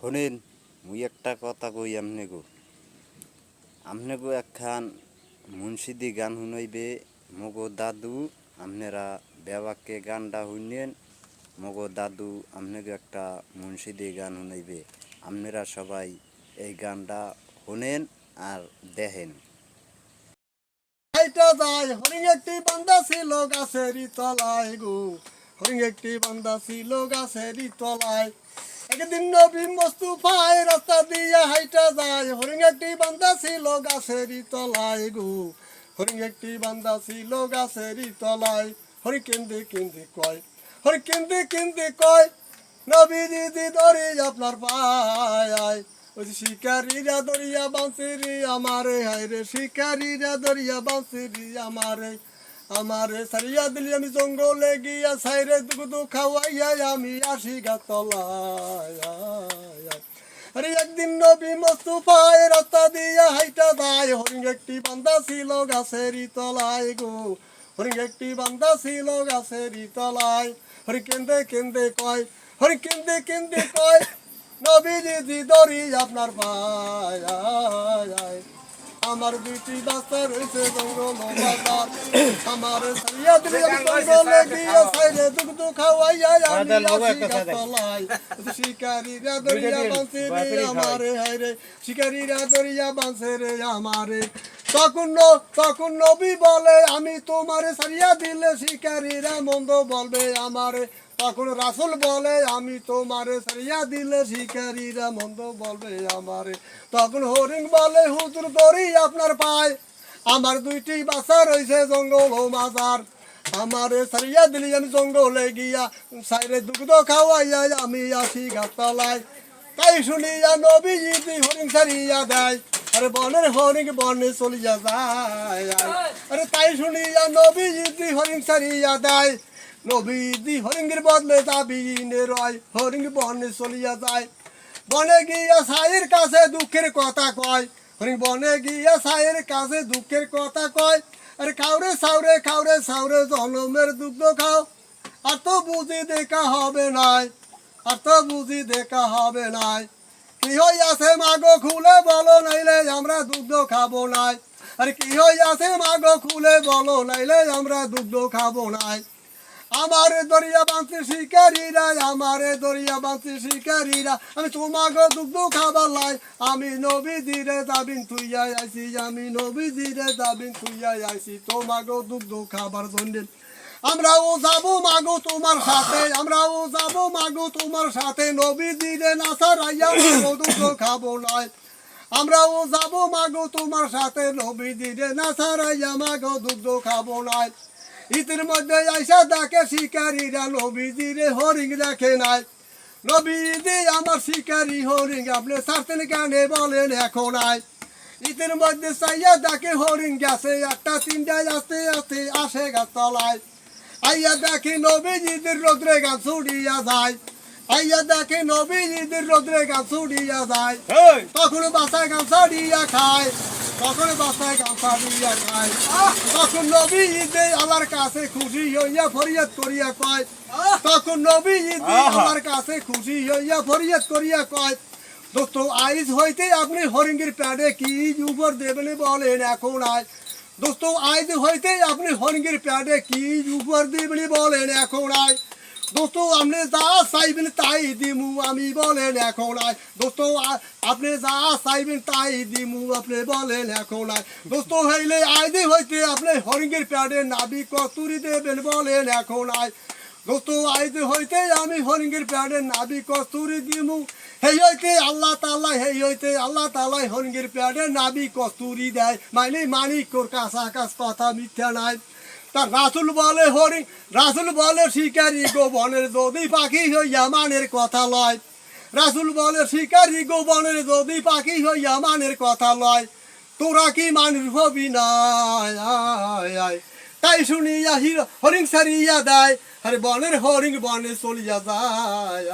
শোনেন মুই একটা কথা কই আমনেগো একখান মুন্সিদি গান শুনাইবে মগো দাদু আপনারা বেবাকে গানটা শুনেন মগো দাদু আমনেগো একটা মুন্সিদি গান শুনাইবে আপনারা সবাই এই গানটা শুনেন আর দেখেন। হরিং একটি বান্দা ছিল গাছেরই তলায় গো, হরিং একটি বান্দা ছিল গাছেরই তলায়। একদিন নবী মুস্তাফায় রাস্তা দিয়ে হাইটা যায়, হরিং একটি বান্দা ছিল গাছেরই তলায় গো, হরিং একটি বান্দা ছিল গাছেরই তলায়। হরি কেন্দে কেন্দে কয়, হরি কেন্দে কেন্দে কয়, নবীজি দি ধরি আপনার পায়। ওই শিকারীরা দরিয়া বাঁশিরি আমারে, হায় রে শিকারীরা দরিয়া বাঁশিরি আমারে, আমারে সারিয়া দিলি আমি জঙ্গলে গিয়া সাইরে দুধ খাওয়াইয়া আমি আসি গাতলায়। আরে একদিন নবী মুস্তাফায় রাস্তা দিয়া হাইটা যায়, হরিং একটি বান্দা ছিল গাছেরই তলায় গো, হরিং একটি বান্দা ছিল গাছেরই তলায়। হরি কেন্দে কেন্দে কয়, হরি কেন্দে কেন্দে কয়, নবীজি দি ধরি আপনার পায়। আমার দুইটি বাচ্চা রয়েছে জঙ্গল বাজার, আমার সারিয়া দিলে আমি জঙ্গলে গিয়ে সাইরে দুধ খাওয়াইয়া আমি আসি গাতলায়। শিকারীরা দরিয়া বাঁধছে রে আমারে, হায় রে শিকারীরা দরিয়া বাঁধছে রে আমারে। তখন নবী বলে আমি তোমারে সারিয়া দিলে শিকারীরা মন্দ বলবে আমারে। তখন রাসূল বলে আমি তোমারে সারিয়া দিলে শিকারীরা মন্দ বলবে আমারে। তখন হরিণ বলে হুজুর ধরি আপনার পায়, আমার দুইটি বাচ্চা রয়েছে জঙ্গল মাজার, আমারে সারিয়া দিলি আমি জঙ্গলে গিয়া সাইরে দুধ খাওয়াইয়া আমি আসি গাতলায়। তাই শুনিয়া নবীজি হরিণ সারিয়া দেয়, আরে বনের হরিণ বনে চলিয়া যায়। আরে তাই শুনিয়া নবীজি হরিণ সারিয়া দেয়, নবীজি হরিণের বদলে দাবিনে রয়, হরিণ বনে চলিয়া যায়। বনে গিয়া সাইয়ের কাছে দুঃখের কথা কয়, হরিণ বনে গিয়া সাইয়ের কাছে দুঃখের কথা কয়। আরে খাওরে সাউরে খাওরে সাউরে জনমের দুগ্ধ খাও, আর তো বুঝি দেখা হবে নাই, আর তো বুঝি দেখা হবে নাই। কি হইয়াছে মাগো খুলে বলো নাইলে আমরা দুগ্ধ খাবো নাই, আরে কি হইয়াছে মাগো খুলে বলো নাইলে আমরা দুগ্ধ খাবো নাই। আমারে দরিয়া বাঁধছে শিকারীরা, আমারে দরিয়া বাঁধছে শিকারীরা, আমি তোমাকে দুগ্ধ খাবার লাই, আমি নবীজিরে যাবিন তুইয়া আইছি, আমি নবীজিরে যাবিন তুইয়া আইছি তোমাকে দুগ্ধ খাবার জন্য। আমরাও যাবো মাগো তোমার সাথে, আমরাও যাবো মাগো তোমার সাথে, নবীজিরে না ছাড়াইয়া দুগ্ধ খাবো নাই। আমরাও যাবো মাগো তোমার সাথে, নবীজিরে না ছাড়াইয়া মাগো দুগ্ধ খাবো নাই। ইতির মধ্যে আইসা ডাকে শিকারীরা, নবীজিরে হরিণ দেখে নাই। নবীজি আমার শিকারী হরিণ আপনি ছাড়তেন কেন বলেন এখন আয়। ইতির মধ্যে চাইয়া ডাকে হরিণ গেছে একটা তিনটায় আস্তে আস্তে আসে গাছতলায়। আইয়া দেখে নবীজিদের রোদ্রে গাছ ছুড়িয়া যায়, আইয়া দেখে নবীজিদের রোদ্রে গাছ ছুড়িয়া যায়। তখন বাসায় গাছ ছাড়িয়া খায়, তখন বাসায় গাছ ছাড়িয়া খায়। তখন নবীজি আল্লাহর কাছে খুশি হইয়া ফরিয়াদ করিয়া কয়, তখন নবীজি আল্লাহর কাছে খুশি হইয়া ফরিয়াদ করিয়া কয়, দোস্ত আইজ হইতে আপনি হরিণের প্যাডে কি উপর দেবেন বলেন এখন আয়। দোস্ত আইজ হইতে আপনি হরিণের প্যাডে কি উপর দেবেন বলেন এখন আয়। দোস্ত আপনি যা চাইবেন তাই দিমু আমি বলেন এখন আয়। দোস্ত আপনি যা চাইবেন তাই দিমু আপনি বলেন এখন আয়। দোস্ত হইলে আইদি হইতে আপনি হরিণের প্যাডে নাবি কস্তুরি দেবেন বলেন এখন আয়। দোস্ত আইদি হইতে আমি হরিণের প্যাডে নাবি কস্তুরি দিমু, হেই হইতে আল্লাহ তাআলা, হেই হইতে আল্লাহ তাআলা হরিণের প্যাডে নাবি কস্তুরি দেয়, মানে মানিকর কাছা কাছ কথা মিথ্যা নাই। তা রাসূল বলে হরিণ, রাসূল বলে শিকারী গো বনের যদি পাখি হইয়া মানের কথা লয়, রাসূল বলে শিকারী গো বনের যদি পাখি হইয়া মানের কথা লয়, তোরা কি মানুষ হবি না। তাই শুনিয়া হরিণ সারিয়া দেয়, আরে বনের হরিণ বনে চলিয়া যায়।